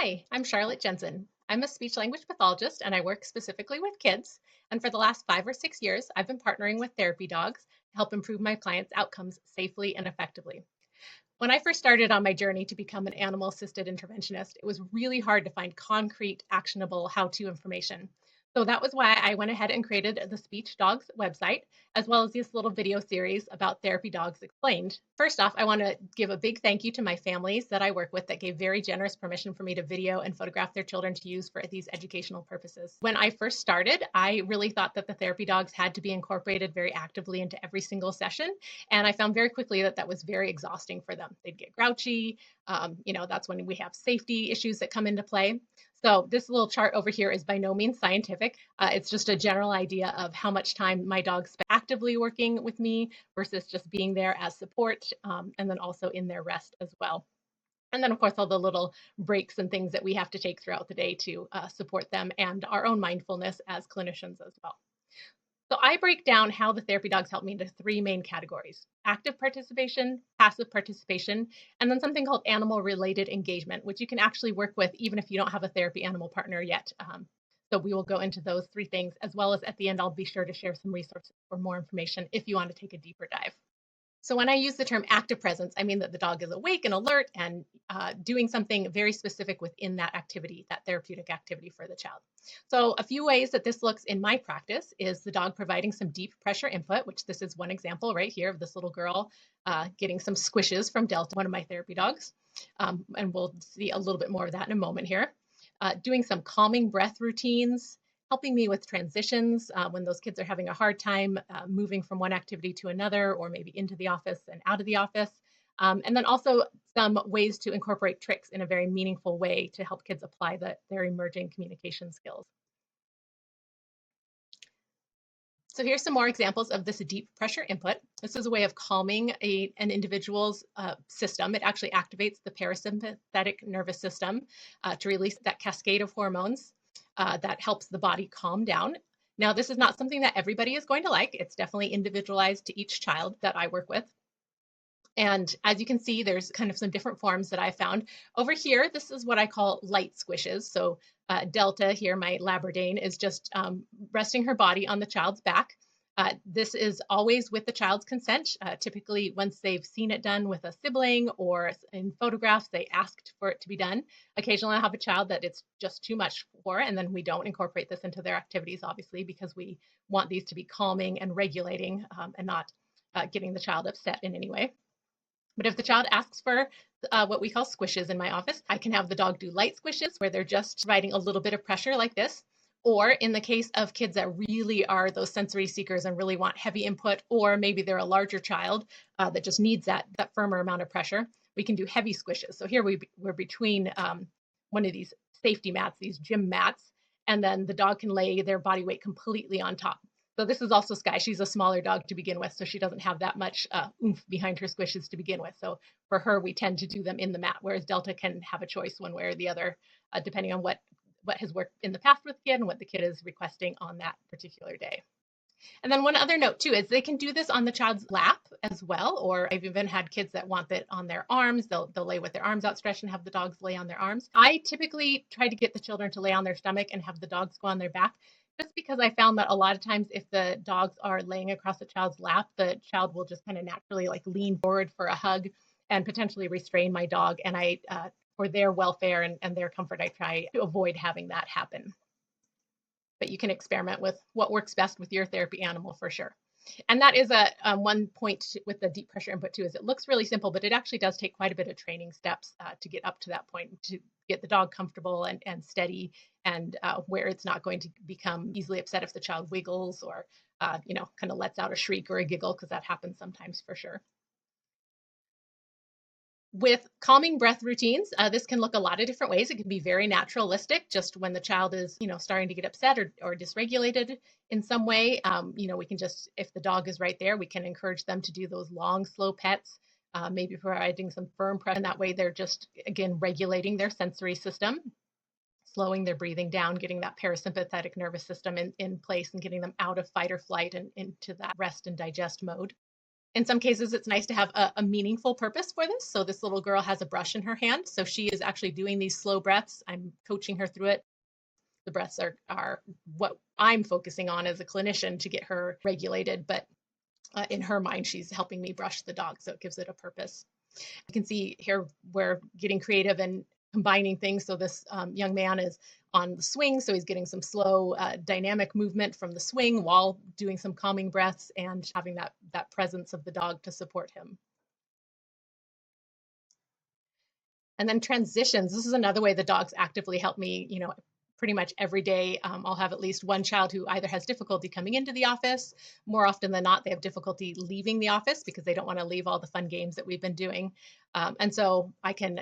Hi, I'm Charlotte Jensen. I'm a speech language pathologist and I work specifically with kids. And for the last 5 or 6 years, I've been partnering with therapy dogs to help improve my clients' outcomes safely and effectively. When I first started on my journey to become an animal assisted interventionist, it was really hard to find concrete, actionable how to information. So that was why I went ahead and created the Speech Dogs website, as well as this little video series about therapy dogs explained. First off, I want to give a big thank you to my families that I work with that gave very generous permission for me to video and photograph their children to use for these educational purposes. When I first started, I really thought that the therapy dogs had to be incorporated very actively into every single session. And I found very quickly that that was very exhausting for them. They'd get grouchy. That's when we have safety issues that come into play. So this little chart over here is by no means scientific. It's just a general idea of how much time my dogs spend actively working with me versus just being there as support, and then also in their rest as well. And then, of course, all the little breaks and things that we have to take throughout the day to support them and our own mindfulness as clinicians as well. So I break down how the therapy dogs help me into three main categories: active participation, passive participation, and then something called animal related engagement, which you can actually work with even if you don't have a therapy animal partner yet. So we will go into those three things, as well as at the end, I'll be sure to share some resources for more information if you want to take a deeper dive. So when I use the term active presence, I mean that the dog is awake and alert and doing something very specific within that activity, that therapeutic activity for the child. So a few ways that this looks in my practice is the dog providing some deep pressure input, which this is one example right here of this little girl getting some squishes from Delta, one of my therapy dogs. And we'll see a little bit more of that in a moment here. Doing some calming breath routines, helping me with transitions when those kids are having a hard time moving from one activity to another, or maybe into the office and out of the office. And then also some ways to incorporate tricks in a very meaningful way to help kids apply their emerging communication skills. So here's some more examples of this deep pressure input. This is a way of calming an individual's system. It actually activates the parasympathetic nervous system to release that cascade of hormones that helps the body calm down. Now, this is not something that everybody is going to like. It's definitely individualized to each child that I work with. And as you can see, there's kind of some different forms that I found. Over here, this is what I call light squishes. So Delta here, my Labradane, is just resting her body on the child's back. This is always with the child's consent. Typically, once they've seen it done with a sibling or in photographs, they asked for it to be done. Occasionally, I have a child that it's just too much for, and then we don't incorporate this into their activities, obviously, because we want these to be calming and regulating and not getting the child upset in any way. But if the child asks for what we call squishes in my office, I can have the dog do light squishes where they're just providing a little bit of pressure like this. Or in the case of kids that really are those sensory seekers and really want heavy input, or maybe they're a larger child that just needs that firmer amount of pressure, we can do heavy squishes. So here we're between one of these safety mats, these gym mats, and then the dog can lay their body weight completely on top. So this is also Sky. She's a smaller dog to begin with, so she doesn't have that much oomph behind her squishes to begin with. So for her, we tend to do them in the mat, whereas Delta can have a choice one way or the other, depending on what has worked in the past with the kid and what the kid is requesting on that particular day. And then one other note too is they can do this on the child's lap as well, or I've even had kids that want it on their arms. They'll lay with their arms outstretched and have the dogs lay on their arms. I typically try to get the children to lay on their stomach and have the dogs go on their back, just because I found that a lot of times if the dogs are laying across the child's lap, the child will just kind of naturally like lean forward for a hug and potentially restrain my dog. And for their welfare and their comfort, I try to avoid having that happen. But you can experiment with what works best with your therapy animal for sure. And that is a one point with the deep pressure input too, is it looks really simple, but it actually does take quite a bit of training steps to get up to that point, to get the dog comfortable and steady, and where it's not going to become easily upset if the child wiggles or kind of lets out a shriek or a giggle, because that happens sometimes for sure. With calming breath routines, this can look a lot of different ways. It can be very naturalistic, just when the child is, starting to get upset or dysregulated in some way. We can just, if the dog is right there, we can encourage them to do those long, slow pets, maybe providing some firm pressure. And that way they're just, again, regulating their sensory system, slowing their breathing down, getting that parasympathetic nervous system in place and getting them out of fight or flight and into that rest and digest mode. In some cases, it's nice to have a meaningful purpose for this. So this little girl has a brush in her hand. So she is actually doing these slow breaths. I'm coaching her through it. The breaths are what I'm focusing on as a clinician to get her regulated. But in her mind, she's helping me brush the dog. So it gives it a purpose. You can see here we're getting creative and combining things. So this young man is on the swing, so he's getting some slow dynamic movement from the swing while doing some calming breaths and having that presence of the dog to support him. And then transitions. This is another way the dogs actively help me, pretty much every day. I'll have at least one child who either has difficulty coming into the office. More often than not, they have difficulty leaving the office because they don't want to leave all the fun games that we've been doing. And so I can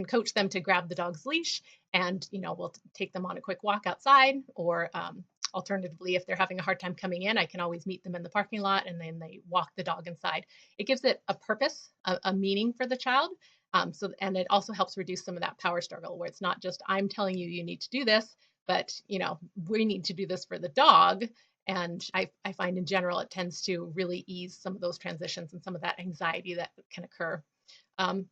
coach them to grab the dog's leash, and we'll take them on a quick walk outside, or alternatively, if they're having a hard time coming in, I can always meet them in the parking lot and then they walk the dog inside. It gives it a purpose, a meaning for the child. And it also helps reduce some of that power struggle where it's not just I'm telling you need to do this, but we need to do this for the dog. And I find in general it tends to really ease some of those transitions and some of that anxiety that can occur.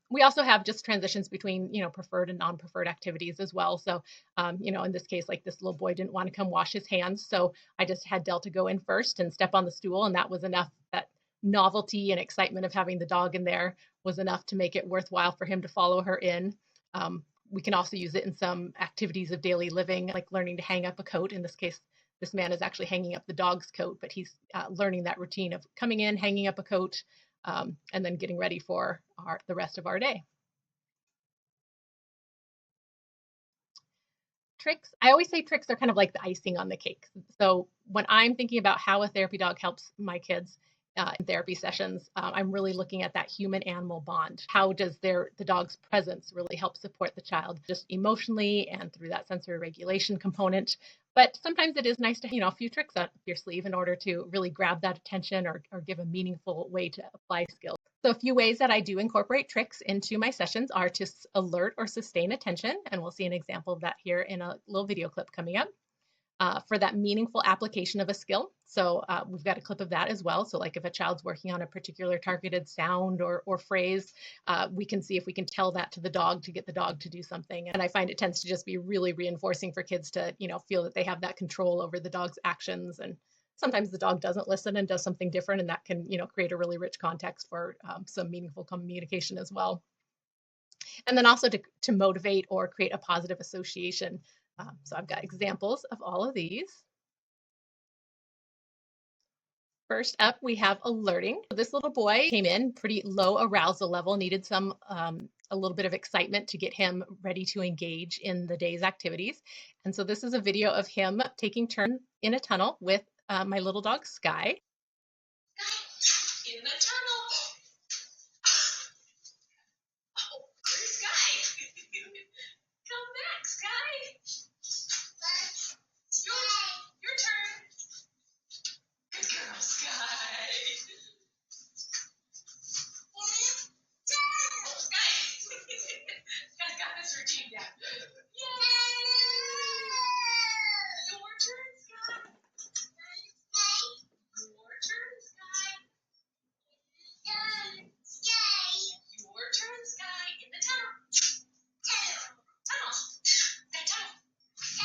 We also have just transitions between, preferred and non-preferred activities as well. So, in this case, like this little boy didn't want to come wash his hands. So I just had Delta go in first and step on the stool. And that was enough. That novelty and excitement of having the dog in there was enough to make it worthwhile for him to follow her in. We can also use it in some activities of daily living, like learning to hang up a coat. In this case, this man is actually hanging up the dog's coat, but he's learning that routine of coming in, hanging up a coat, and then getting ready for the rest of our day. Tricks. I always say tricks are kind of like the icing on the cake. So when I'm thinking about how a therapy dog helps my kids in therapy sessions, I'm really looking at that human-animal bond. How does the dog's presence really help support the child, just emotionally and through that sensory regulation component? But sometimes it is nice to, a few tricks up your sleeve in order to really grab that attention or give a meaningful way to apply skills. So a few ways that I do incorporate tricks into my sessions are to alert or sustain attention, and we'll see an example of that here in a little video clip coming up. For that meaningful application of a skill. So we've got a clip of that as well. So like if a child's working on a particular targeted sound or phrase, we can see if we can tell that to the dog to get the dog to do something. And I find it tends to just be really reinforcing for kids to, feel that they have that control over the dog's actions. And sometimes the dog doesn't listen and does something different, and that can, create a really rich context for some meaningful communication as well. And then also to motivate or create a positive association. So I've got examples of all of these. First up, we have alerting. This little boy came in pretty low arousal level, needed some a little bit of excitement to get him ready to engage in the day's activities. And so this is a video of him taking turns in a tunnel with my little dog, Sky. In the tunnel. Oh, where's Sky? Come back, Sky. Your turn. Good girl, Sky. Oh, Sky. Sky's got this routine down. Your turn, Sky. Your turn, Sky. Your turn, Sky. In the tunnel. Tunnel. Sky, tunnel. Sky,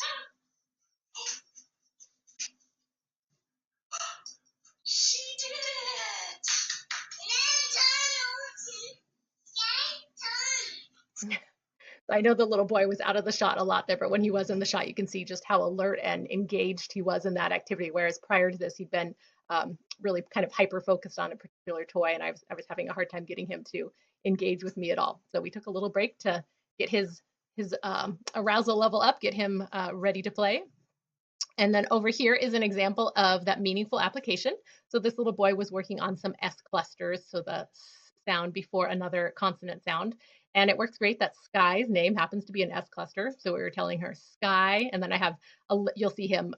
tunnel. She did it! I know the little boy was out of the shot a lot there, but when he was in the shot, you can see just how alert and engaged he was in that activity. Whereas prior to this, he'd been really kind of hyper focused on a particular toy, and I was having a hard time getting him to engage with me at all. So we took a little break to get his arousal level up, get him ready to play. And then over here is an example of that meaningful application. So this little boy was working on some S clusters, so the sound before another consonant sound. And it works great that Sky's name happens to be an S cluster. So we were telling her Sky, and then I have you'll see him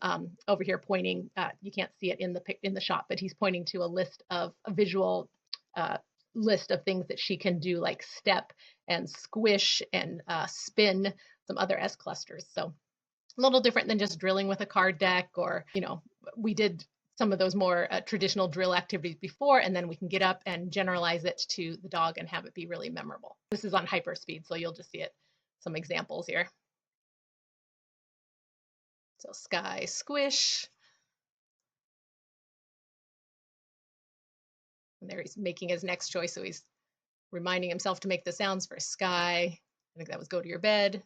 over here pointing. You can't see it in the shot, but he's pointing to a visual list of things that she can do, like step and squish and spin, some other S clusters. So a little different than just drilling with a card deck, or we did some of those more traditional drill activities before, and then we can get up and generalize it to the dog and have it be really memorable. This is on hyperspeed, so you'll just see it, some examples here. So Sky, squish. And there he's making his next choice, so he's reminding himself to make the sounds for Sky. I think that was go to your bed.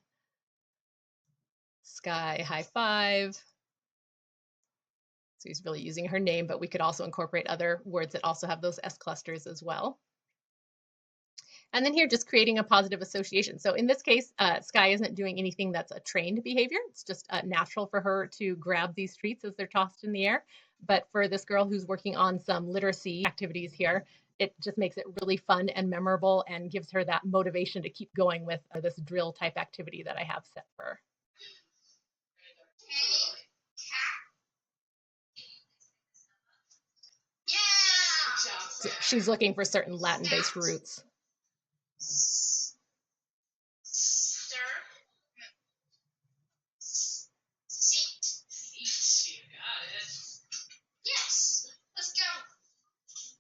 Sky, high five. So he's really using her name, but we could also incorporate other words that also have those S clusters as well. And then here, just creating a positive association. So in this case, Sky isn't doing anything that's a trained behavior. It's just natural for her to grab these treats as they're tossed in the air. But for this girl who's working on some literacy activities here, it just makes it really fun and memorable and gives her that motivation to keep going with this drill type activity that I have set for her. So she's looking for certain Latin-based roots. Stir. Seat. You got it. Yes. Let's go.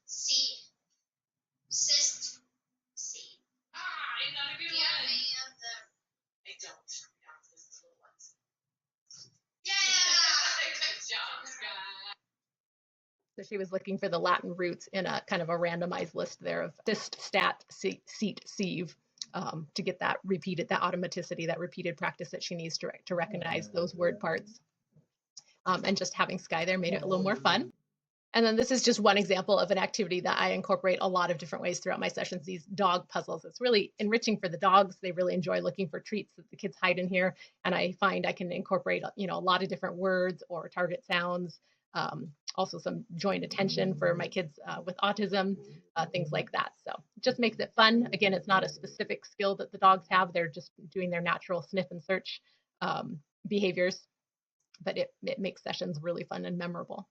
Seat. Cyst. Seat. Not a good one. I don't. This is little ones. Yeah. Good job, Sky. So she was looking for the Latin roots in a kind of a randomized list there of cyst, stat, seat, sieve, to get that repeated, that automaticity, that repeated practice that she needs to recognize those word parts. And just having Sky there made it a little more fun. And then this is just one example of an activity that I incorporate a lot of different ways throughout my sessions, these dog puzzles. It's really enriching for the dogs. They really enjoy looking for treats that the kids hide in here. And I find I can incorporate, a lot of different words or target sounds, also some joint attention for my kids with autism, things like that. So it just makes it fun. Again, it's not a specific skill that the dogs have. They're just doing their natural sniff and search behaviors, but it makes sessions really fun and memorable.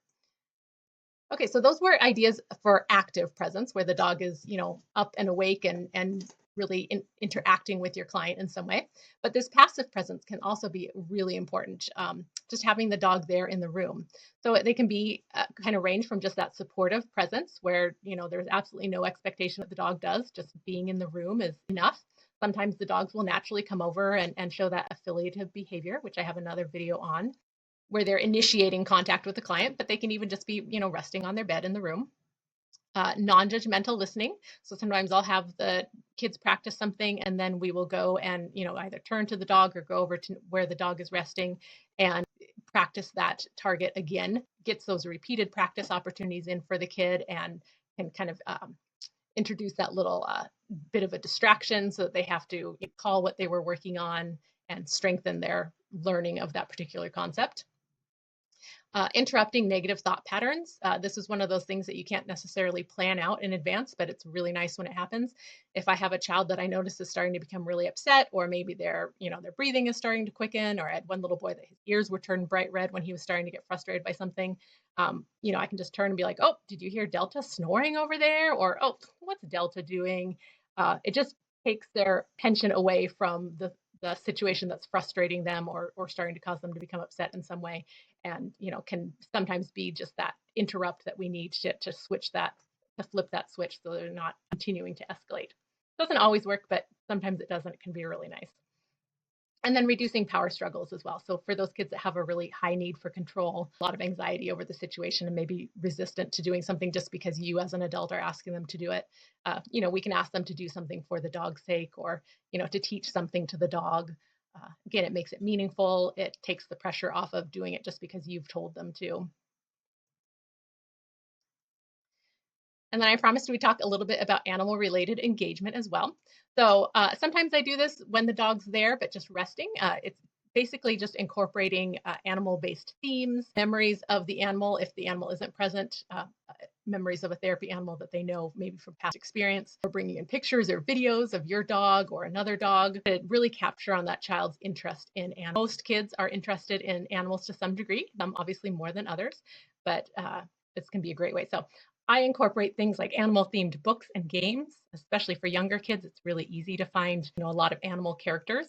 Okay, so those were ideas for active presence, where the dog is, up and awake and really interacting with your client in some way. But this passive presence can also be really important, just having the dog there in the room. So they can be kind of range from just that supportive presence where, there's absolutely no expectation that the dog does, just being in the room is enough. Sometimes the dogs will naturally come over and show that affiliative behavior, which I have another video on, where they're initiating contact with the client, but they can even just be, resting on their bed in the room. Non-judgmental listening. So sometimes I'll have the kids practice something and then we will go and, either turn to the dog or go over to where the dog is resting and practice that target again, gets those repeated practice opportunities in for the kid and can kind of introduce that little bit of a distraction so that they have to call what they were working on and strengthen their learning of that particular concept. Interrupting negative thought patterns. This is one of those things that you can't necessarily plan out in advance, but it's really nice when it happens. If I have a child that I notice is starting to become really upset, or maybe their breathing is starting to quicken, or I had one little boy that his ears were turned bright red when he was starting to get frustrated by something, I can just turn and be like, oh, did you hear Delta snoring over there? Or, oh, what's Delta doing? It just takes their attention away from the situation that's frustrating them or starting to cause them to become upset in some way, and can sometimes be just that interrupt that we need to switch that, to flip that switch so they're not continuing to escalate. Doesn't always work, but sometimes it does, and it can be really nice. And then reducing power struggles as well. So for those kids that have a really high need for control, a lot of anxiety over the situation, and maybe resistant to doing something just because you as an adult are asking them to do it, we can ask them to do something for the dog's sake, or, to teach something to the dog. Again, it makes it meaningful. It takes the pressure off of doing it just because you've told them to. And then I promised we'd talk a little bit about animal-related engagement as well. So sometimes I do this when the dog's there, but just resting. It's basically just incorporating animal-based themes, memories of the animal if the animal isn't present, memories of a therapy animal that they know maybe from past experience, or bringing in pictures or videos of your dog or another dog to really capture on that child's interest in animals. Most kids are interested in animals to some degree, some obviously more than others, but this can be a great way. So I incorporate things like animal-themed books and games, especially for younger kids. It's really easy to find, a lot of animal characters.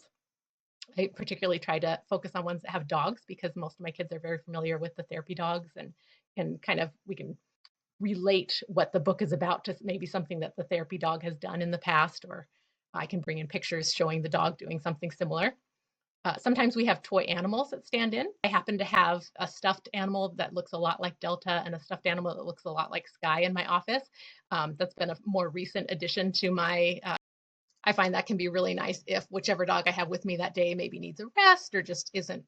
I particularly try to focus on ones that have dogs because most of my kids are very familiar with the therapy dogs and and kind of we can relate what the book is about to maybe something that the therapy dog has done in the past, or I can bring in pictures showing the dog doing something similar. Sometimes we have toy animals that stand in. I happen to have a stuffed animal that looks a lot like Delta and a stuffed animal that looks a lot like Sky in my office. That's been a more recent addition to my. I find that can be really nice if whichever dog I have with me that day maybe needs a rest or just isn't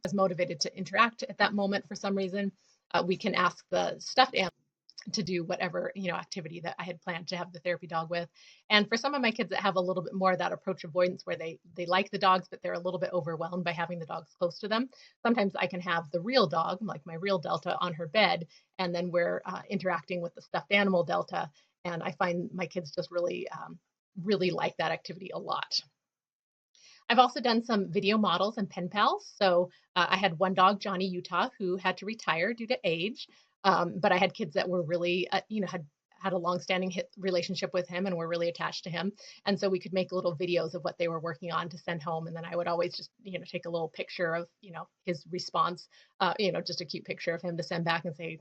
as motivated to interact at that moment for some reason. We can ask the stuffed animal to do whatever activity that I had planned to have the therapy dog with. And for some of my kids that have a little bit more of that approach avoidance where they like the dogs but they're a little bit overwhelmed by having the dogs close to them, sometimes I can have the real dog, like my real Delta, on her bed, and then we're interacting with the stuffed animal Delta. And I find my kids just really like that activity a lot. I've also done some video models and pen pals. So I had one dog, Johnny Utah, who had to retire due to age. But I had kids that were really, had a long-standing relationship with him and were really attached to him. And so we could make little videos of what they were working on to send home. And then I would always just, take a little picture of, his response, just a cute picture of him to send back and say,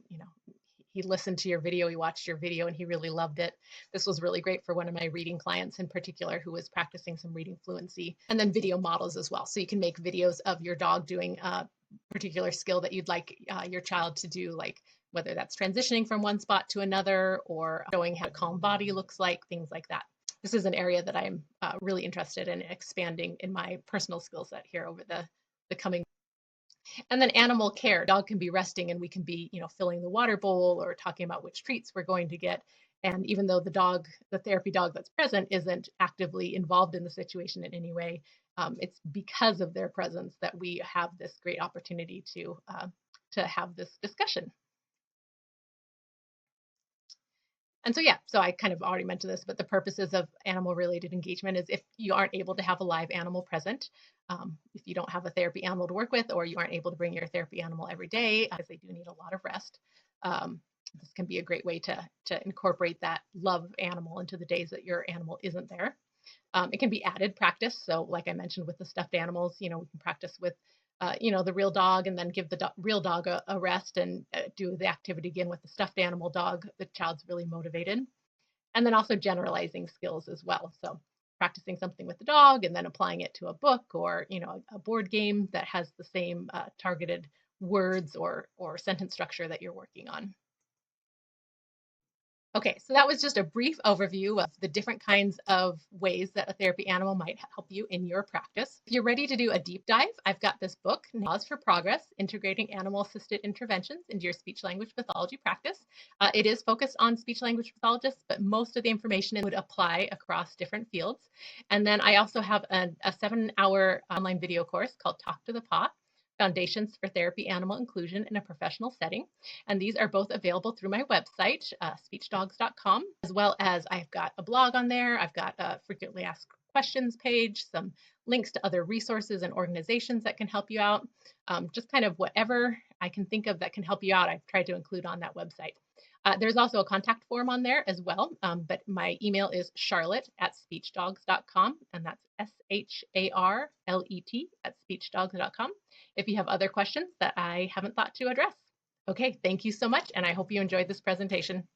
he listened to your video, he watched your video, and he really loved it. This was really great for one of my reading clients in particular who was practicing some reading fluency. And then video models as well. So you can make videos of your dog doing a particular skill that you'd like your child to do, like whether that's transitioning from one spot to another or showing how a calm body looks like, things like that. This is an area that I'm really interested in expanding in my personal skill set here over the coming. And then animal care, dog can be resting and we can be, filling the water bowl or talking about which treats we're going to get. And even though the therapy dog that's present isn't actively involved in the situation in any way, it's because of their presence that we have this great opportunity to have this discussion. And so I kind of already mentioned this, but the purposes of animal-related engagement is if you aren't able to have a live animal present, if you don't have a therapy animal to work with, or you aren't able to bring your therapy animal every day, because they do need a lot of rest. This can be a great way to incorporate that love animal into the days that your animal isn't there. It can be added practice. So like I mentioned with the stuffed animals, we can practice with the real dog and then give the real dog a rest and do the activity again with the stuffed animal dog. The child's really motivated. And then also generalizing skills as well. So practicing something with the dog and then applying it to a book or, a board game that has the same targeted words or sentence structure that you're working on. Okay, so that was just a brief overview of the different kinds of ways that a therapy animal might help you in your practice. If you're ready to do a deep dive, I've got this book, Pause for Progress, Integrating Animal-Assisted Interventions into Your Speech-Language Pathology Practice. It is focused on speech-language pathologists, but most of the information would apply across different fields. And then I also have a 7-hour online video course called Talk to the Paw, Foundations for Therapy Animal Inclusion in a Professional Setting. And these are both available through my website, speechdogs.com, as well as I've got a blog on there. I've got a frequently asked questions page, some links to other resources and organizations that can help you out. Just kind of whatever I can think of that can help you out, I've tried to include on that website. There's also a contact form on there as well, but my email is charlotte@speechdogs.com, and that's SHARLET@speechdogs.com. If you have other questions that I haven't thought to address. Okay, thank you so much, and I hope you enjoyed this presentation.